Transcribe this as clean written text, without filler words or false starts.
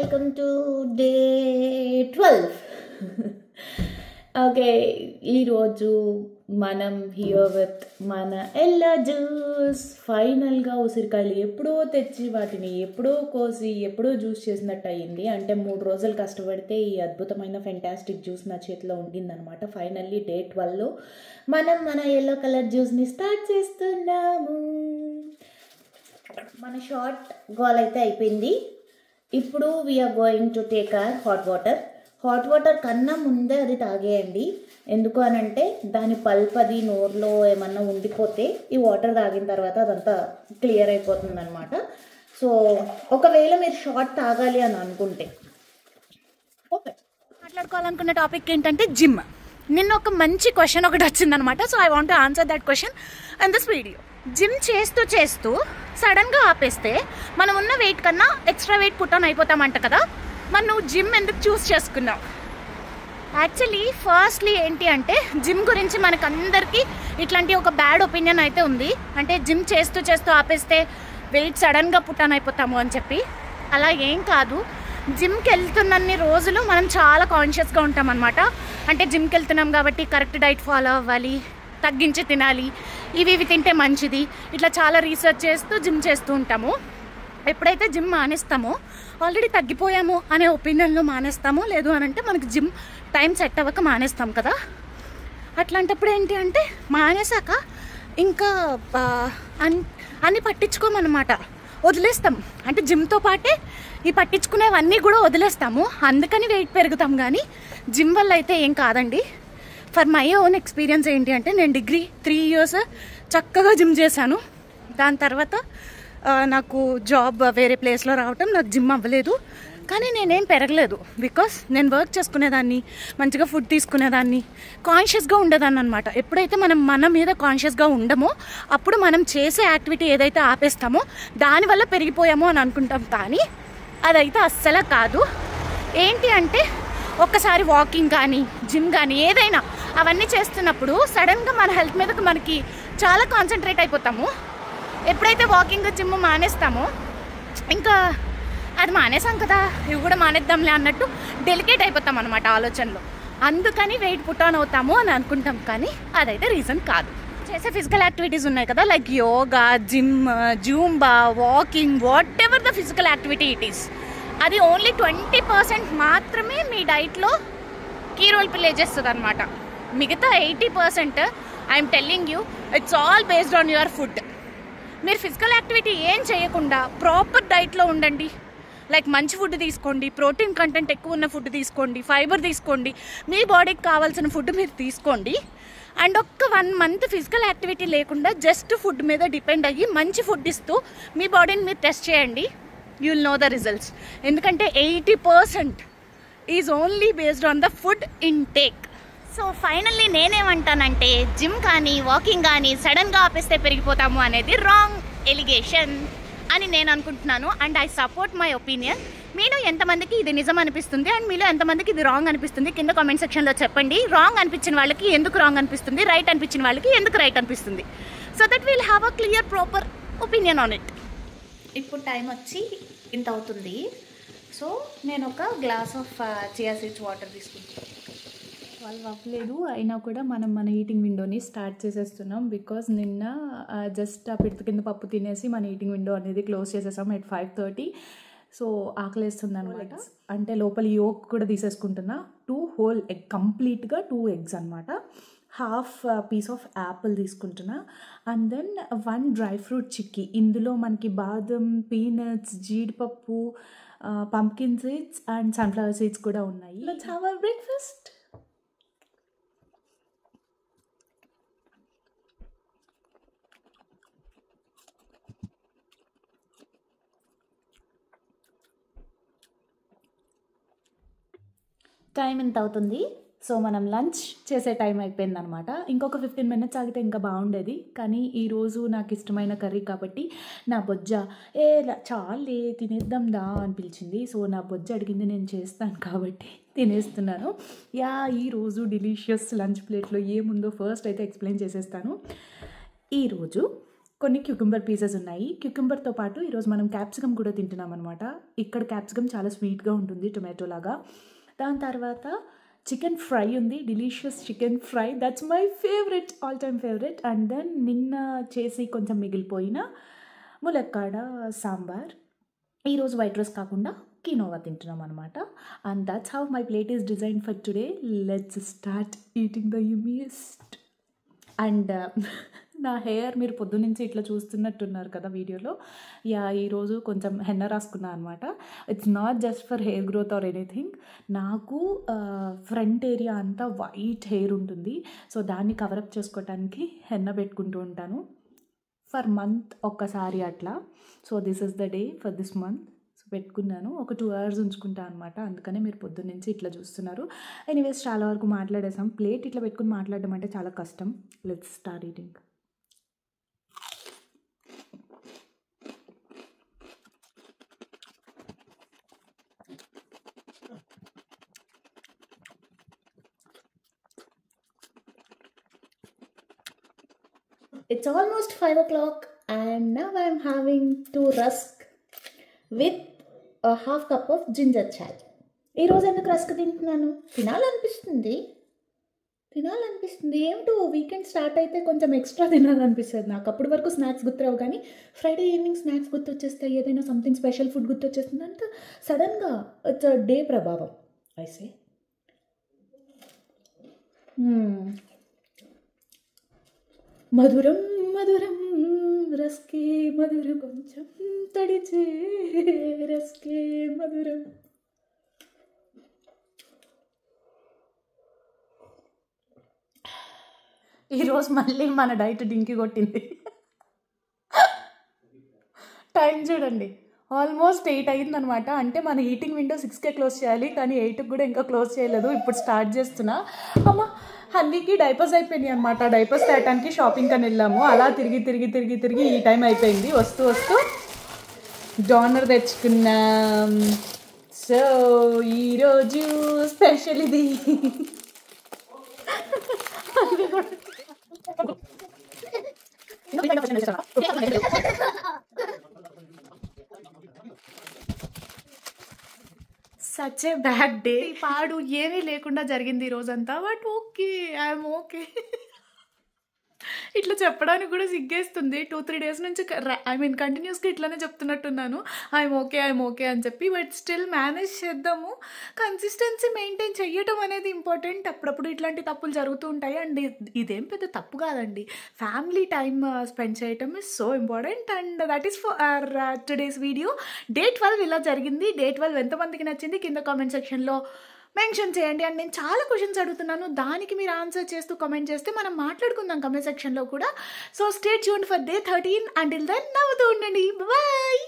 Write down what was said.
Welcome to day 12. Okay, ఈరోజు మనం here with మన ఎల్లా జ్యూస్. ఫైనల్గా ఉసిరికాయలు ఎప్పుడో తెచ్చి వాటిని ఎప్పుడో కోసి ఎప్పుడో జ్యూస్ చేసినట్టు అయ్యింది. అంటే 3 రోజులు కష్టపడితే ఈ అద్భుతమైన ఫెంటాస్టిక్ జ్యూస్ నా చేతిలో ఉండిందనమాట. ఫైనల్లీ డే 12లో మనం మన ఎల్లో కలర్ జ్యూస్ని స్టార్ట్ చేస్తున్నాము. మన షార్ట్ గోల్ అయితే అయిపోయింది. ఇప్పుడు we're going to take our hot water కన్నా ముందే అది తాగేయండి. ఎందుకు అనంటే దాని పల్పది నోరులో ఏమన్నా ఉండిపోతే ఈ వాటర్ తాగిన తర్వాత అదంతా క్లియర్ అయిపోతుంది అనమాట. సో ఒకవేళ మీరు షార్ట్ తాగాలి అని అనుకుంటే ఓకే. మాట్లాడుకోవాలనుకున్న టాపిక్ ఏంటంటే జిమ్. నిన్న ఒక మంచి క్వశ్చన్ ఒకటి వచ్చిందనమాట. So I want to answer that question in this video. Gym చేస్తూ సడన్గా ఆపేస్తే మనం ఉన్న వెయిట్ కన్నా ఎక్స్ట్రా వెయిట్ పుట్ ఆన్ అయిపోతామంట కదా. మరి నువ్వు జిమ్ ఎందుకు చూస్ చేసుకున్నావు? యాక్చువల్లీ ఫస్ట్లీ ఏంటి అంటే జిమ్ గురించి మనకందరికీ ఇట్లాంటి ఒక బ్యాడ్ ఒపీనియన్ అయితే ఉంది. అంటే జిమ్ చేస్తూ ఆపేస్తే వెయిట్ సడన్గా పుట్ ఆన్ అయిపోతాము అని చెప్పి. అలా ఏం కాదు. జిమ్కి వెళ్తున్నన్ని రోజులు మనం చాలా కాన్షియస్గా ఉంటాం అనమాట. అంటే జిమ్కి వెళ్తున్నాం కాబట్టి కరెక్ట్ డైట్ ఫాలో అవ్వాలి, తగ్గించి తినాలి, ఇవి తింటే మంచిది, ఇట్లా చాలా రీసెర్చ్ చేస్తూ జిమ్ చేస్తూ ఉంటాము. ఎప్పుడైతే జిమ్ మానేస్తామో ఆల్రెడీ తగ్గిపోయాము అనే ఒపీనియన్లో మానేస్తామో, లేదు అని అంటే మనకి జిమ్ టైం సెట్ అవ్వక మానేస్తాం కదా. అట్లాంటప్పుడు ఏంటి అంటే మానేసాక ఇంకా అన్నీ పట్టించుకోమన్నమాట, వదిలేస్తాం. అంటే జిమ్తో పాటే ఈ పట్టించుకునేవన్నీ కూడా వదిలేస్తాము. అందుకని వెయిట్ పెరుగుతాం. కానీ జిమ్ వల్ల అయితే ఏం కాదండి. ఫర్ మై ఓన్ ఎక్స్పీరియన్స్ ఏంటి అంటే నేను డిగ్రీ 3 years చక్కగా జిమ్ చేశాను. దాని తర్వాత నాకు జాబ్ వేరే ప్లేస్లో రావటం, నాకు జిమ్ అవ్వలేదు. కానీ నేనేం పెరగలేదు. బికాస్ నేను వర్క్ చేసుకునేదాన్ని, మంచిగా ఫుడ్ తీసుకునేదాన్ని, కాన్షియస్గా ఉండేదాన్ని అనమాట. ఎప్పుడైతే మనం మన మీద కాన్షియస్గా ఉండమో అప్పుడు మనం చేసే యాక్టివిటీ ఏదైతే ఆపేస్తామో దానివల్ల పెరిగిపోయామో అని అనుకుంటాం. కానీ అదైతే అస్సలు కాదు. ఏంటి అంటే ఒక్కసారి వాకింగ్ కానీ జిమ్ కానీ ఏదైనా అవన్నీ చేస్తున్నప్పుడు సడన్గా మన హెల్త్ మీద మనకి చాలా కాన్సన్ట్రేట్ అయిపోతాము. ఎప్పుడైతే వాకింగ్ జిమ్ మానేస్తామో ఇంకా అది మానేసాం కదా, ఇవి కూడా మానేద్దాంలే అన్నట్టు డెలికేట్ అయిపోతాం అనమాట ఆలోచనలో. అందుకని వెయిట్ పుట్ ఆన్ అవుతాము అని అనుకుంటాం. కానీ అదైతే రీజన్ కాదు. చేసే ఫిజికల్ యాక్టివిటీస్ ఉన్నాయి కదా, like yoga, gym, Zumba, walking, what ever the physical activity it is, అది ఓన్లీ 20% మాత్రమే మీ డైట్లో కీ రోల్ ప్లే చేస్తుంది అనమాట. మిగతా 80% I'm telling you it's all based on your food. మీరు ఫిజికల్ యాక్టివిటీ ఏం చేయకుండా ప్రాపర్ డైట్లో ఉండండి. లైక్ మంచి ఫుడ్ తీసుకోండి, ప్రోటీన్ కంటెంట్ ఎక్కువ ఉన్న ఫుడ్ తీసుకోండి, ఫైబర్ తీసుకోండి, మీ బాడీకి కావాల్సిన ఫుడ్ మీరు తీసుకోండి. అండ్ ఒక్క 1 month ఫిజికల్ యాక్టివిటీ లేకుండా జస్ట్ ఫుడ్ మీద డిపెండ్ అయ్యి మంచి ఫుడ్ ఇస్తూ మీ బాడీని మీరు టెస్ట్ చేయండి. You will know the results. ఎందుకంటే 80% is only based on the food intake. So finally నేనేమంటానంటే జిమ్ కానీ వాకింగ్ కానీ సడన్గా ఆపేస్తే పెరిగిపోతాము అనేది రాంగ్ ఎలిగేషన్ అని నేను అనుకుంటున్నాను. And I support my opinion. మీలో ఎంతమందికి ఇది నిజం అనిపిస్తుంది అండ్ మీలో ఎంతమందికి ఇది రాంగ్ అనిపిస్తుంది కింద కామెంట్ సెక్షన్లో చెప్పండి. రాంగ్ అనిపించిన వాళ్ళకి ఎందుకు రాంగ్ అనిపిస్తుంది, రైట్ అనిపించిన వాళ్ళకి ఎందుకు రైట్ అనిపిస్తుంది. So that will have a clear proper opinion on it. ఇప్పుడు టైం వచ్చి ఇంత అవుతుంది. సో నేను ఒక glass of chia seeds water తీసుకుంటాను. 12 అవ్వలేదు అయినా కూడా మనం మన ఈటింగ్ విండోని స్టార్ట్ చేసేస్తున్నాం. బికాజ్ నిన్న జస్ట్ ఆ పిడత కింద పప్పు తినేసి మన ఈటింగ్ విండో అనేది క్లోజ్ చేసేసాం at 5:30. సో ఆకలేస్తుంది అనమాట. అంటే లోపల యోక్ కూడా తీసేసుకుంటున్నా. 2 whole egg, కంప్లీట్గా 2 eggs అనమాట. హాఫ్ పీస్ ఆఫ్ యాపిల్ తీసుకుంటున్నా. And then 1 dry fruit chikki. ఇందులో మనకి బాదం, పీనట్స్, జీడిపప్పు, pumpkin seeds and sunflower seeds కూడా ఉన్నాయి. Let's have our breakfast. Time ఎంత అవుతుంది? సో మనం లంచ్ చేసే టైం అయిపోయిందనమాట. ఇంకొక 15 minutes ఆగితే ఇంకా బాగుండేది. కానీ ఈరోజు నాకు ఇష్టమైన కర్రీ కాబట్టి నా బొజ్జ చాలే తినేద్దాం దా అని పిలిచింది. సో నా బొజ్జ అడిగింది, నేను చేస్తాను కాబట్టి తినేస్తున్నాను. ఈరోజు డిలీషియస్ లంచ్ ప్లేట్లో ఏముందో ఫస్ట్ అయితే ఎక్స్ప్లెయిన్ చేసేస్తాను. ఈరోజు కొన్ని క్యూకంబర్ పీసెస్ ఉన్నాయి. క్యూకంబర్తో పాటు ఈరోజు మనం క్యాప్సికమ్ కూడా తింటున్నాం అనమాట. ఇక్కడ క్యాప్సికమ్ చాలా స్వీట్గా ఉంటుంది, టొమాటో లాగా. దాని తర్వాత చికెన్ ఫ్రై ఉంది, delicious chicken fry, that's my favourite, all time favourite. And then నిన్న చేసి కొంచెం మిగిలిపోయిన ములక్కాడ సాంబార్. ఈరోజు వైట్ రైస్ కాకుండా కినోవా తింటున్నాం అనమాట. And that's how my plate is design for today. Let's start eating the yummiest. And నా హెయిర్ మీరు పొద్దునుంచి ఇట్లా చూస్తున్నట్టున్నారు కదా వీడియోలో. ఈరోజు కొంచెం హెన్న రాసుకున్నా అనమాట. It's not just for hair growth or anything. నాకు ఫ్రంట్ ఏరియా అంతా వైట్ హెయిర్ ఉంటుంది, సో దాన్ని కవరప్ చేసుకోవటానికి హెన్న పెట్టుకుంటూ ఉంటాను ఫర్ మంత్ ఒక్కసారి అట్లా. So this is the day for this month. So పెట్టుకున్నాను, ఒక 2 hours ఉంచుకుంటాను అనమాట. అందుకనే మీరు పొద్దున్నుంచి ఇట్లా చూస్తున్నారు. ఎనీవేస్ చాలా వరకు మాట్లాడేసాం. ప్లేట్ ఇట్లా పెట్టుకుని మాట్లాడడం అంటే చాలా కష్టం. Let's start eating. It's almost 5 o'clock and now I'm having 2 rusk with a half cup of ginger chai. ఈరోజు ఎందుకు రస్క్ తింటున్నాను? తినాలనిపిస్తుంది. ఏమిటో వీకెండ్ స్టార్ట్ అయితే కొంచెం ఎక్స్ట్రా తినాలనిపిస్తుంది నాకు. అప్పటి వరకు స్నాక్స్ గుర్తురావు, కానీ ఫ్రైడే ఈవినింగ్ స్నాక్స్ గుర్తొచ్చేస్తాయి, ఏదైనా సంథింగ్ స్పెషల్ ఫుడ్ గుర్తొచ్చేస్తుంది అంటే సడన్గా ఇట్స్ డే ప్రభావం ఐసే. మధురం మధురం రస్కే మధురం, కొంచెం తడిచే రస్కే మధురం. ఈరోజు మళ్ళీ మన డైట్ డింకి కొట్టింది. టైం చూడండి, ఆల్మోస్ట్ 8 అయిందనమాట. అంటే మన ఈటింగ్ విండో 6కే క్లోజ్ చేయాలి, కానీ 8కి కూడా ఇంకా క్లోజ్ చేయలేదు. ఇప్పుడు స్టార్ట్ చేస్తున్నా. అమ్మ హన్నీకి డైపర్స్ అయిపోయినాయి అనమాట. డైపర్స్ తేయడానికి షాపింగ్ అని వెళ్ళాము. అలా తిరిగి ఈ టైం అయిపోయింది. వస్తూ డోనర్ తెచ్చుకున్నాం. సో ఈరోజు స్పెషల్ ఇది. Such a bad day. పాడు ఏమీ లేకుండా జరిగింది ఈరోజంతా. But okay, I'm okay. ఇట్లా చెప్పడానికి కూడా సిగ్గేస్తుంది. 2-3 days నుంచి కంటిన్యూస్గా ఇట్లానే చెప్తున్నట్టున్నాను, ఐఎమ్ ఓకే అని చెప్పి. బట్ స్టిల్ మేనేజ్ చేద్దాము. కన్సిస్టెన్సీ మెయింటైన్ చేయటం అనేది ఇంపార్టెంట్. అప్పుడప్పుడు ఇట్లాంటి తప్పులు జరుగుతూ ఉంటాయి. అండ్ ఇదేం పెద్ద తప్పు కాదండి. ఫ్యామిలీ టైమ్ స్పెండ్ చేయటం is so important. And that is for today's video. Day 12 ఇలా జరిగింది. Day 12 ఎంతమందికి నచ్చింది కింద కామెంట్ సెక్షన్లో మెన్షన్ చేయండి. అండ్ నేను చాలా క్వశ్చన్స్ అడుగుతున్నాను, దానికి మీరు ఆన్సర్ చేస్తూ కామెంట్ చేస్తే మనం మాట్లాడుకుందాం కామెంట్ సెక్షన్లో కూడా. So stay tuned for Day 13. Until then నవ్వుతూ ఉండండి. బాయ్.